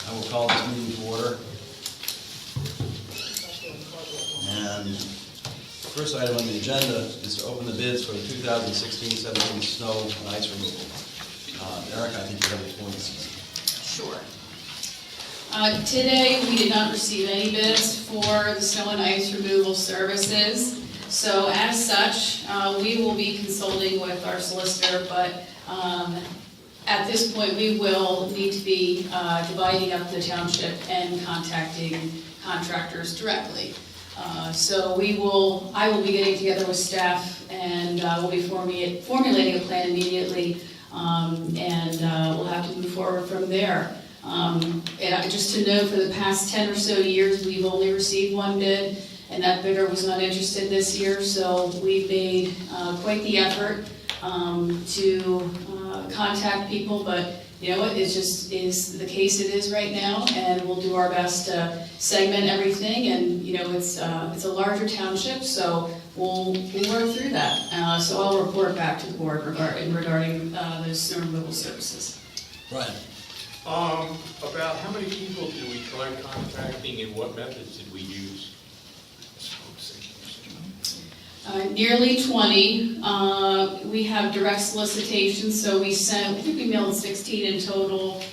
I will call this meeting to order. And first item on the agenda is to open the bids for the 2016-17 snow and ice removal. Eric, I think you have the points. Sure. Today, we did not receive any bids for the snow and ice removal services. So as such, we will be consulting with our solicitor, but at this point, we will need to be dividing up the township and contacting contractors directly. So I will be getting together with staff and we'll be formulating a plan immediately, and we'll have to move forward from there. And just to note, for the past 10 or so years, we've only received one bid, and that bidder was not interested this year, so we've made quite the effort to contact people, but you know what, it just is the case it is right now, and we'll do our best to segment everything, and you know, it's a larger township, so we'll work through that. So I'll report back to the board regarding those snow removal services. Brian. About how many people did we try contacting and what methods did we use? Nearly 20. We have direct solicitation, so I think we mailed 16 in total,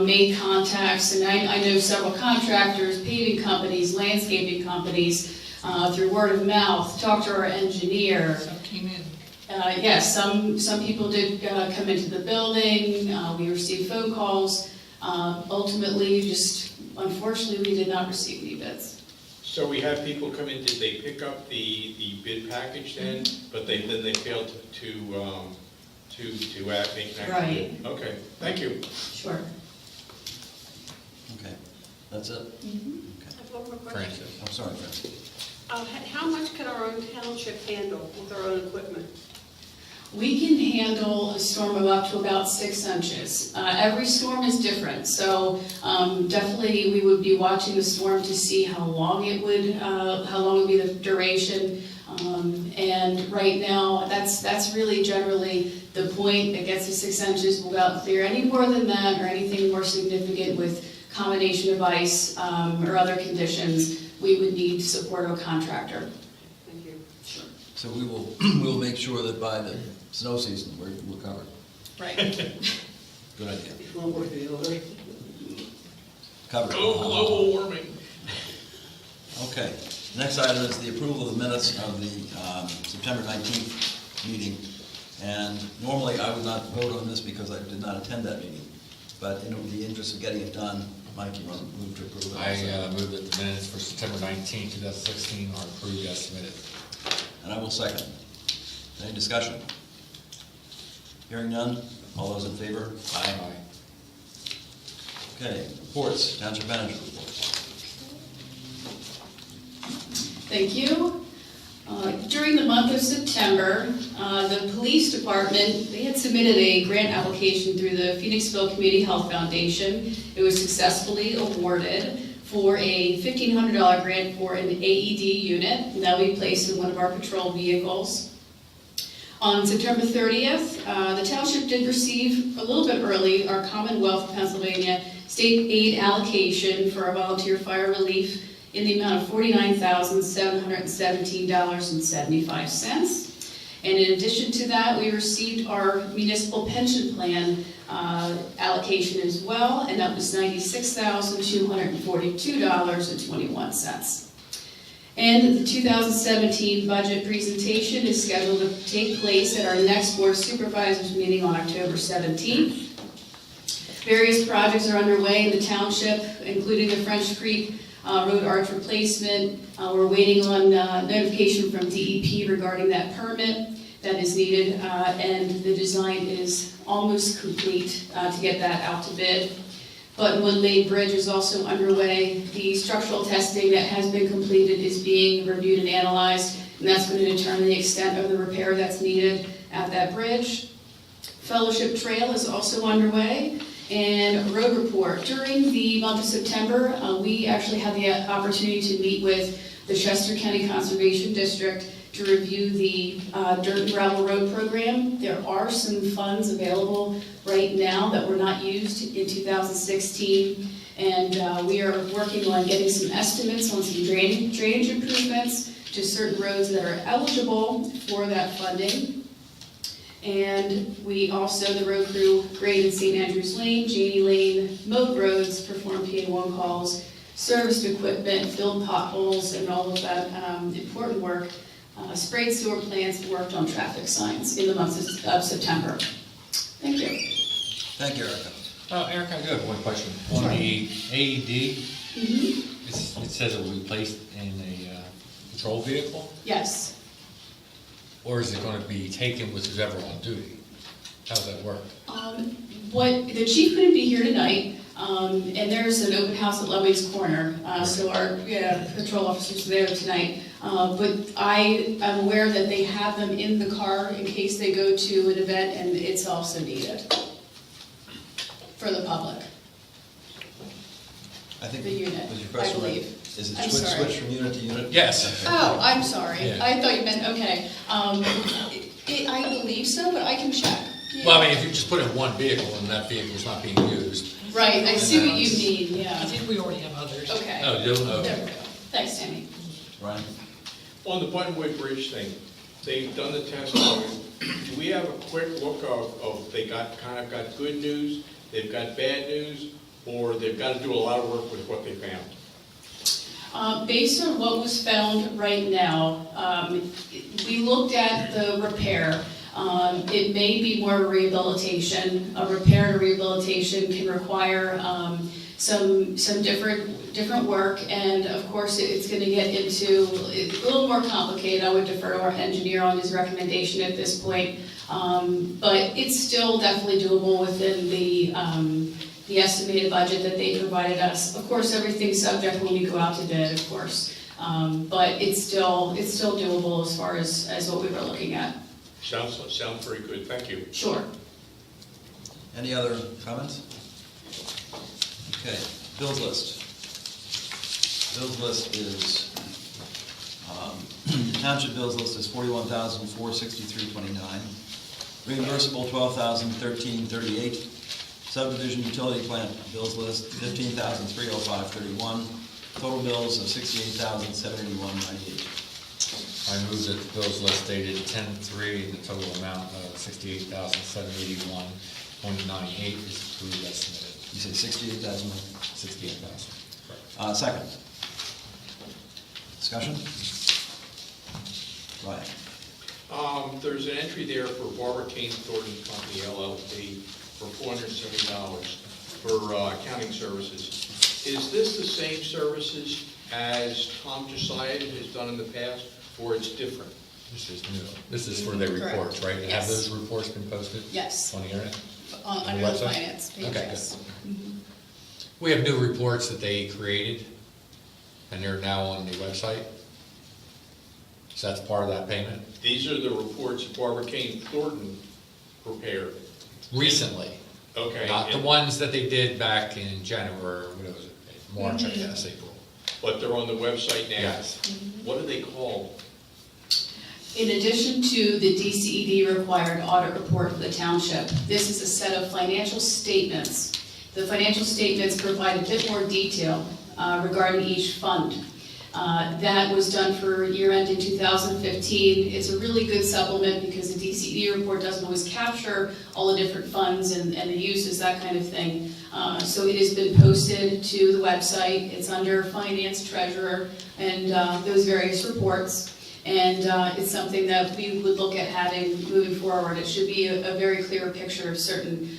made contacts, and I know several contractors, paving companies, landscaping companies, through word of mouth, talked to our engineer. Some came in. Yes, some people did come into the building. We received phone calls. Ultimately, just unfortunately, we did not receive any bids. So we had people come in, did they pick up the bid package then, but then they failed to make an Right. bid? Okay, thank you. Sure. Okay, that's it? Mm-hmm. Okay. I have one more question. I'm sorry, Francis. How much can our own township handle with our own equipment? We can handle a storm of up to about 6 inches. Every storm is different, so definitely we would be watching the storm to see how long would be the duration. And right now, that's really generally the point that gets to 6 inches. We'll go out and clear any more than that or anything more significant with combination of ice or other conditions. We would need support of a contractor. Thank you. Sure. So we will make sure that by the snow season, we're covered. Right. Good idea. One more deal. Covered. Global warming. Okay, next item is the approval of the minutes of the September 19th meeting. And normally I would not vote on this because I did not attend that meeting. But in the interest of getting it done, Mike, you want to move to approve it? I move that the minutes for September 19, 2016 are approved as submitted. And I will second. Any discussion? Hearing none, all those in favor? Aye. Okay, reports, Township Manager reports. Thank you. During the month of September, the police department, they had submitted a grant application through the Phoenixville Community Health Foundation. It was successfully awarded for a $1,500 grant for an AED unit, and that will be placed in one of our patrol vehicles. On September 30th, the township did receive, a little bit early, our Commonwealth of Pennsylvania state aid allocation for our volunteer fire relief in the amount of $49,717.75. And in addition to that, we received our municipal pension plan allocation as well, and that was $96,242.21. And the 2017 budget presentation is scheduled to take place at our next Board of Supervisors meeting on October 17th. Various projects are underway in the township, including the French Creek road arch replacement. We're waiting on notification from DEP regarding that permit that is needed, and the design is almost complete to get that out to bid. But Woodlade Bridge is also underway. The structural testing that has been completed is being reviewed and analyzed, and that's going to determine the extent of the repair that's needed at that bridge. Fellowship Trail is also underway. And a road report. During the month of September, we actually had the opportunity to meet with the Chester County Conservation District to review the dirt and gravel road program. There are some funds available right now that were not used in 2016, and we are working on getting some estimates on some drainage improvements to certain roads that are eligible for that funding. And we also, the road crew, graded St. Andrews Lane, Janie Lane, mowed roads, performed PA1 calls, serviced equipment, filled potholes, and all of that important work. Sprayed sewer plants, worked on traffic signs in the month of September. Thank you. Thank you, Erica. Eric, I do have one question. On Sure. the AED, Mhm. it says it will be placed in a patrol vehicle, Yes. or is it gonna be taken with whoever on duty? How does that work? What, the chief couldn't be here tonight, and there's an open house at Lovey's Corner, so our patrol officers are there tonight. But I am aware that they have them in the car in case they go to an event, and it's also needed for the public. I think, The unit, was your I question right? believe. Is it I'm switch sorry. from unit to unit? Yes. Okay. Oh, I'm sorry. Yeah. I thought you meant, okay. I believe so, but I can check. Well, I mean, if you just put it in one vehicle and that vehicle's not being used. Right, I see what you mean, I yeah. think we already have others. Okay. Oh, you don't know? There we go. Thanks, Tammy. Ryan? On the Buttonwood Bridge thing, they've done the testimony. Do we have a quick look of they got good news, they've got bad news, or they've got to do a lot of work with what they found? Based on what was found right now, we looked at the repair. It may be more rehabilitation. A repair and rehabilitation can require some different work, and of course it's going to get into a little more complicated. I would defer to our engineer on his recommendation at this point, but it's still definitely doable within the estimated budget that they provided us. Of course, everything's subject when we go out to bid, of course, but it's still doable as far as what we were looking at. Sounds very good, thank you. Sure. Any other comments? Okay, bills list. Bills list is, the township bills list is $41,463.29. Reimbursable, $12,013.38. Subdivision utility plant bills list, $15,305.31. Total bills of $68,781.98. I move that the bills list dated 10/3, the total amount of $68,781.98 is approved as submitted. You said 68,000? 68,000. Second. Discussion? Ryan? There's an entry there for Barbara Kane Thornton Company LLC for $470 for accounting services. Is this the same services as Tom Josiah has done in the past, or it's different? This is new. This is for their Correct. reports, right? Yes. Have those reports been posted? Yes. On the internet? On the under the website? finance page, Okay, yes. We have new reports that they created, and they're now on the website. So that's part of that payment? These are the reports that Barbara Kane Thornton prepared. Recently. Okay. Not the ones that they did back in January, or what was it, March, I guess, April. But they're on the website now. Yes. What are they called? In addition to the DCED required audit report for the township, this is a set of financial statements. The financial statements provide a bit more detail regarding each fund. That was done for year end in 2015. It's a really good supplement because the DCED report doesn't always capture all the different funds and the uses, that kind of thing. So it has been posted to the website. It's under Finance, Treasurer, and those various reports. And it's something that we would look at having moving forward. It should be a very clear picture of certain,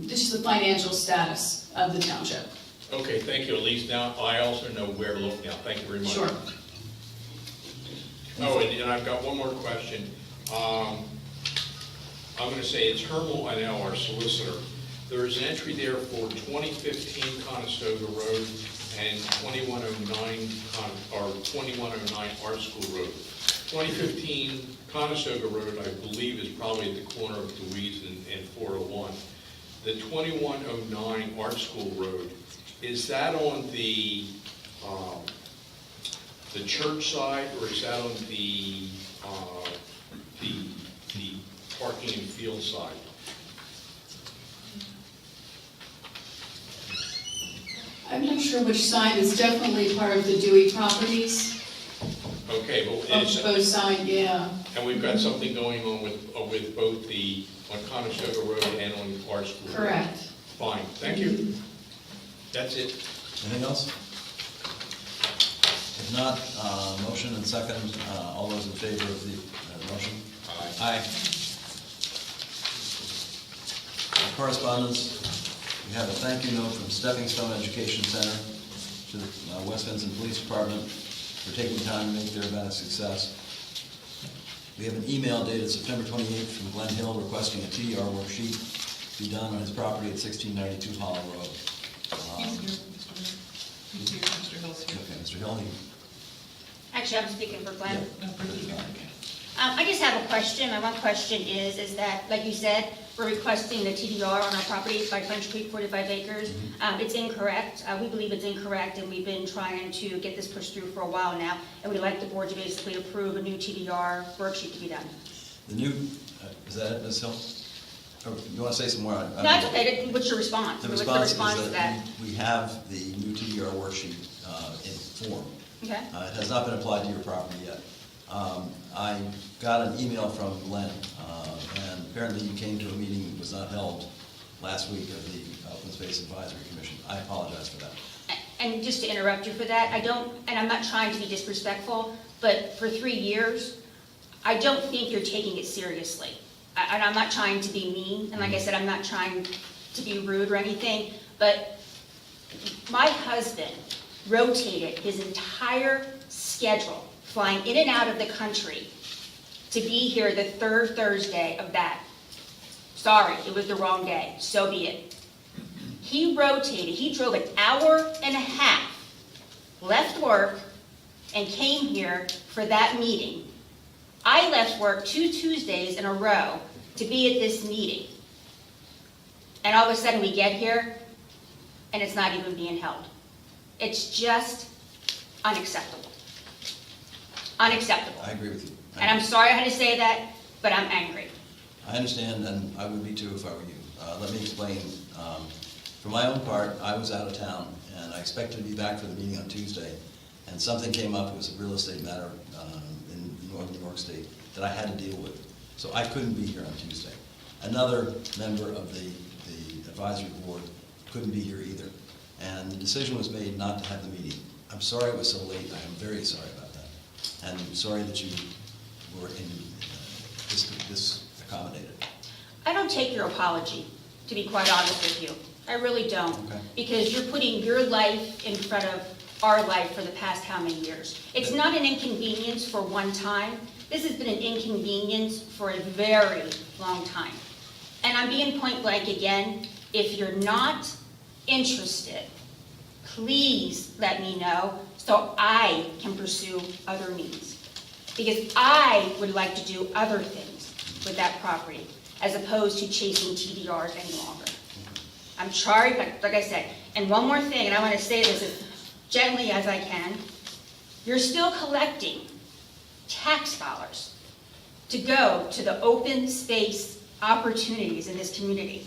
just the financial status of the township. Okay, thank you, Elise. Now, I also know where to look now. Thank you very much. Sure. Oh, and I've got one more question. I'm going to say it's Hermal, I know, our solicitor. There is an entry there for 2015 Conestoga Road and 2109 Art School Road. 2015 Conestoga Road, I believe, is probably at the corner of Louise and 401. The 2109 Art School Road, is that on the the church side, or is that on the parking and field side? I'm not sure which side, it's definitely part of the Dewey properties, Okay, but of it's, both sides, yeah. and we've got something going on with both on Conestoga Road and on our school. Correct. Fine, thank you. That's it. Anything else? If not, motion and second, all those in favor of the motion? Aye. Aye. Correspondence, we have a thank you note from Stepping Stone Education Center to the West Vincent Police Department for taking time to make their event a success. We have an email dated September 28th from Glenn Hill requesting a TDR worksheet be done on his property at 1692 Hollow Road. He's here, Mr. Hill's here. Okay, Mr. Hill, you- Actually, I'm speaking for Glenn. No, for you. I just have a question. My one question is that, like you said, we're requesting the TDR on our property by French Creek, 45 acres. It's incorrect. We believe it's incorrect, and we've been trying to get this pushed through for a while now, and we'd like the board to basically approve a new TDR worksheet to be done. the new, is that it, Ms. Hill? Or you want to say some more? No, it's okay. What's your response? The What's response to is that we have the new TDR worksheet in form. Okay. It has not been applied to your property yet. I got an email from Glenn, and apparently you came to a meeting that was not held last week of the Open Space Advisory Commission. I apologize for that. And just to interrupt you for that, and I'm not trying to be disrespectful, but for 3 years, I don't think you're taking it seriously. And I'm not trying to be mean, and like I said, I'm not trying to be rude or anything, but my husband rotated his entire schedule, flying in and out of the country, to be here the third Thursday of that. Sorry, it was the wrong day, so be it. He rotated, he drove an hour and a half, left work, and came here for that meeting. I left work 2 Tuesdays in a row to be at this meeting. And all of a sudden we get here, and it's not even being held. It's just unacceptable. Unacceptable. I agree with you. And I'm sorry I had to say that, but I'm angry. I understand, and I would be too if I were you. Let me explain. For my own part, I was out of town, and I expected to be back for the meeting on Tuesday, and something came up. It was a real estate matter in northern New York State that I had to deal with. So I couldn't be here on Tuesday. Another member of the advisory board couldn't be here either. And the decision was made not to have the meeting. I'm sorry it was so late. I am very sorry about that. And I'm sorry that you were in this accommodated. I don't take your apology, to be quite honest with you. I really don't. Okay. Because you're putting your life in front of our life for the past how many years? It's not an inconvenience for one time. This has been an inconvenience for a very long time. And I'm being point blank again. If you're not interested, please let me know so I can pursue other means. Because I would like to do other things with that property as opposed to chasing TDRs any longer. I'm sorry, but like I said, and one more thing, and I want to say this as gently as I can, you're still collecting tax dollars to go to the open space opportunities in this community.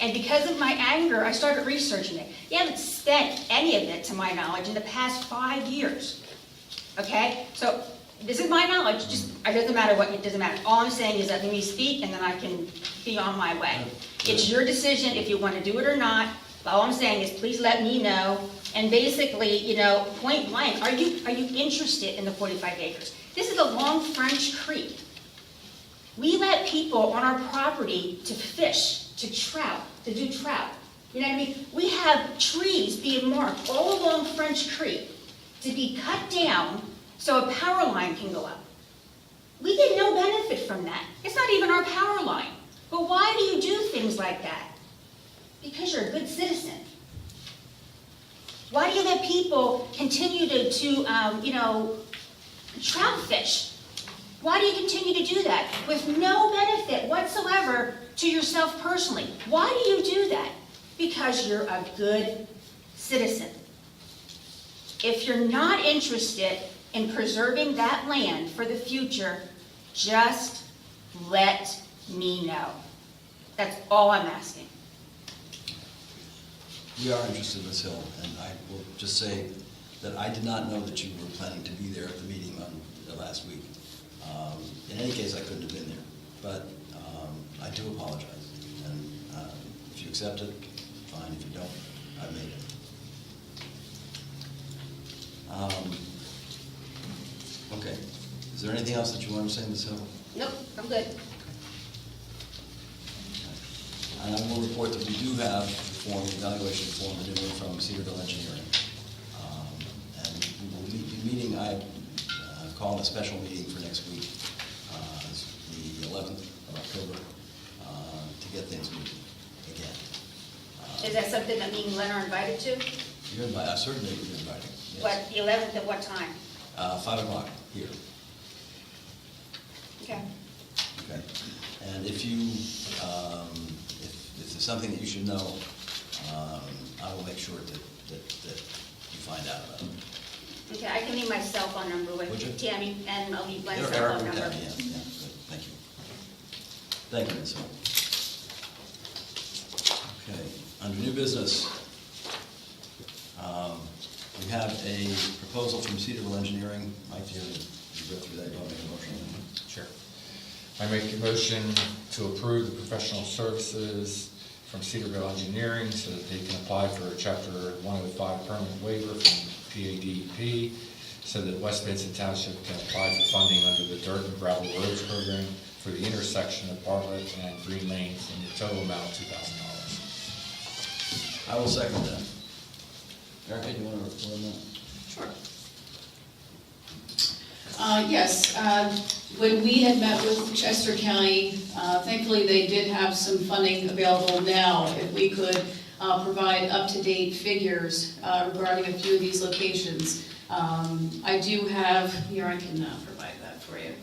And because of my anger, I started researching it. You haven't spent any of it, to my knowledge, in the past 5 years. Okay? So this is my knowledge. Just it doesn't matter what, it doesn't matter. All I'm saying is that let me speak, and then I can be on my way. It's your decision if you want to do it or not. But all I'm saying is please let me know. And basically, point blank, are you interested in the 45 acres? This is a long French Creek. We let people on our property to fish, to trout, to do trout. You know what I mean? We have trees being marked all along French Creek to be cut down so a power line can go up. We get no benefit from that. It's not even our power line. But why do you do things like that? Because you're a good citizen. Why do you let people continue to trout fish? Why do you continue to do that with no benefit whatsoever to yourself personally? Why do you do that? Because you're a good citizen. If you're not interested, in preserving that land for the future, just let me know. That's all I'm asking. We are interested in Ms. Hill, and I will just say that I did not know that you were planning to be there at the meeting on last week. In any case, I couldn't have been there, but I do apologize. And if you accept it, fine. If you don't, I made it. Okay. Is there anything else that you want to say, Ms. Hill? Nope, I'm good. And I will report that we do have the evaluation form, the new one from Cedarville Engineering. And we will be meeting, I called a special meeting for next week, it's the 11th of October, to get things moving again. Is that something that me and Glenn are invited to? You're invited, certainly you're invited. Yes. What, the 11th at what time? 5 o'clock here. Okay. Okay. And if you, if there's something that you should know, I will make sure that you find out about it. Okay, I can leave my cell phone number Would you? with Tammy, and I'll leave Glenn's Eric cell phone would number. have, yeah, good, thank you. Thank you, Ms. Hill. Okay, under new business, we have a proposal from Cedarville Engineering. Mike, do you go through that, you want to make a motion? Sure. I make a motion to approve the professional services from Cedarville Engineering so that they can apply for a Chapter 105 permanent waiver from PADEP, so that West Vincent Township can apply for funding under the Dirt and Gravel Roads Program for the intersection of Bartlett and Green Lanes in the total amount of $2,000. I will second that. Erica, do you want to report on that? Sure. Yes, when we had met with Chester County, thankfully they did have some funding available now. If we could provide up-to-date figures regarding a few of these locations. I do have, here I can provide that for you.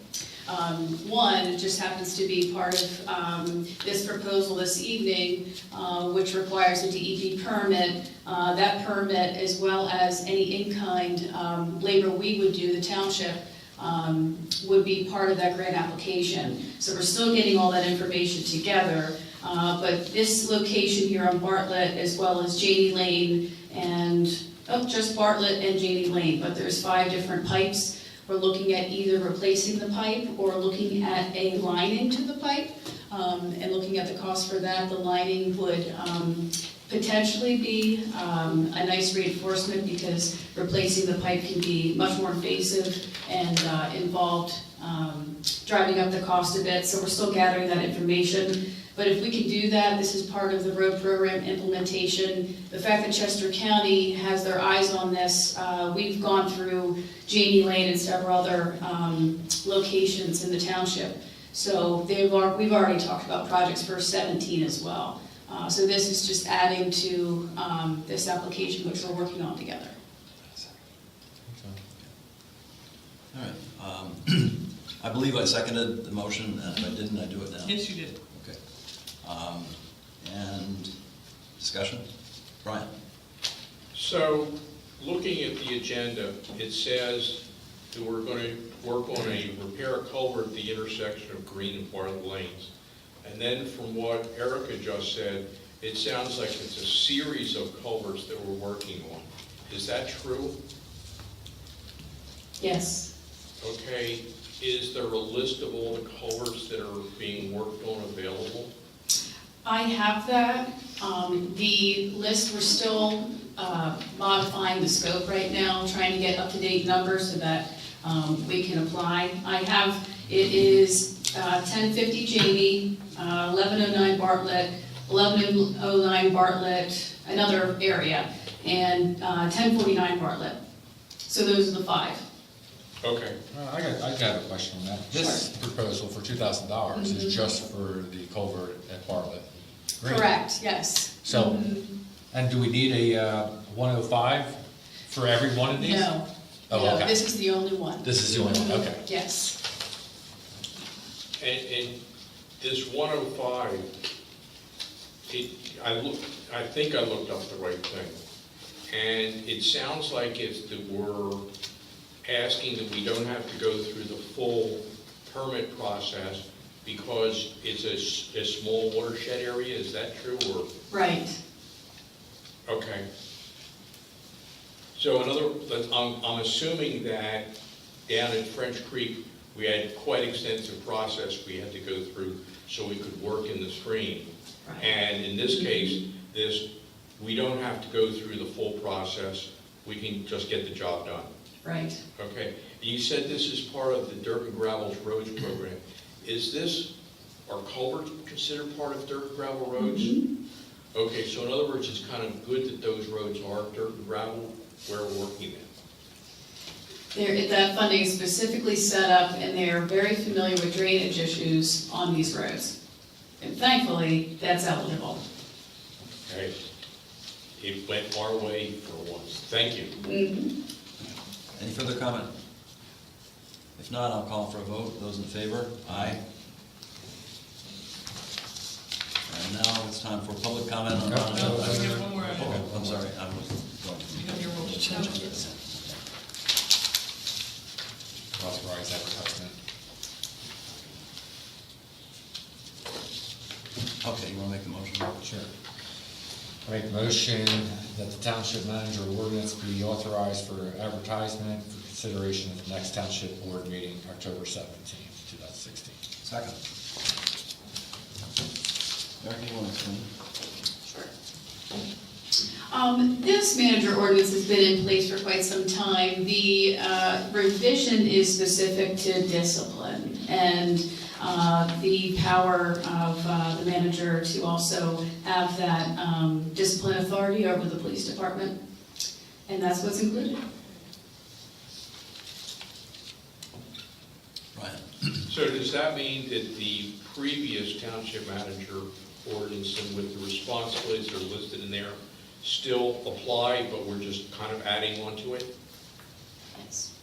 One just happens to be part of this proposal this evening, which requires a DEP permit. That permit, as well as any in-kind labor we would do, the township, would be part of that grant application. So we're still getting all that information together, but this location here on Bartlett, as well as Janie Lane and, just Bartlett and Janie Lane, but there's 5 different pipes. We're looking at either replacing the pipe or looking at a lining to the pipe, and looking at the cost for that. The lining would potentially be a nice reinforcement, because replacing the pipe can be much more invasive and involved driving up the cost a bit. So we're still gathering that information. But if we can do that, this is part of the road program implementation. The fact that Chester County has their eyes on this, we've gone through Janie Lane and several other locations in the township. So we've already talked about projects for 17 as well. So this is just adding to this application, which we're working on together. All right. I believe I seconded the motion, and if I didn't, I do it now. Yes, you did. Okay. And discussion? Brian? So, looking at the agenda, it says that we're going to work on a repair a culvert at the intersection of Green and Bartlett Lanes. And then from what Erica just said, it sounds like it's a series of culverts that we're working on. Is that true? Yes. Okay, is there a list of all the culverts that are being worked on available? I have that. The list, we're still modifying the scope right now, trying to get up-to-date numbers so that we can apply. I have, it is 1050 Jamie, 1109 Bartlett, 1109 Bartlett, another area, and 1049 Bartlett. So those are the 5. Okay. I got a question on that. This proposal for $2,000 is just for the culvert at Bartlett. Green. Correct, yes. So, and do we need a 105 for every one of these? No. Oh, No, okay. this is the only one. This is the only one, okay. Yes. And this 105, I think I looked up the right thing. And it sounds like we're asking that we don't have to go through the full permit process because it's a small watershed area, is that true, or? Right. Okay. So I'm assuming that down at French Creek, we had quite extensive process we had to go through so we could work in the stream. Right. And in this case, we don't have to go through the full process, we can just get the job done. Right. Okay, you said this is part of the dirt and gravel roads program. Are culverts considered part of dirt and gravel roads? Okay, so in other words, it's kind of good that those roads are dirt and gravel where we're working in. That funding is specifically set up, and they are very familiar with drainage issues on these roads. And thankfully, that's eligible. Okay, it went our way for once. Thank you. Any further comment? If not, I'll call for a vote. Those in favor? Aye. And now it's time for public comment on non-agenda No, we items. have one more. Okay, I'm sorry, I was going to. You have your role to change it. Authorize advertisement. Okay, you want to make the motion? Sure. I make a motion that the township manager ordinance be authorized for advertisement for consideration at the next township board meeting, October 17th, 2016. Second. Eric, you want to explain? Sure. This manager ordinance has been in place for quite some time. The revision is specific to discipline and the power of the manager to also have that discipline authority over the police department. And that's what's included. Ryan? So does that mean that the previous township manager ordinance and with the responsibilities that are listed in there still apply, but we're just kind of adding on to it? Yes.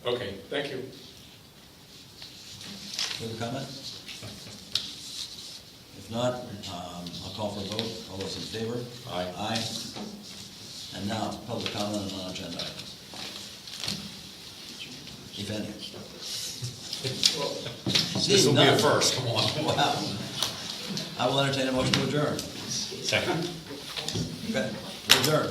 Okay, thank you. Further comment? If not, I'll call for a vote. All those in favor? Aye. Aye. And now, public comment on non-agenda items. If any. This will be a None. first, come on. Wow. I will entertain a motion to adjourn. Second. Okay, adjourn.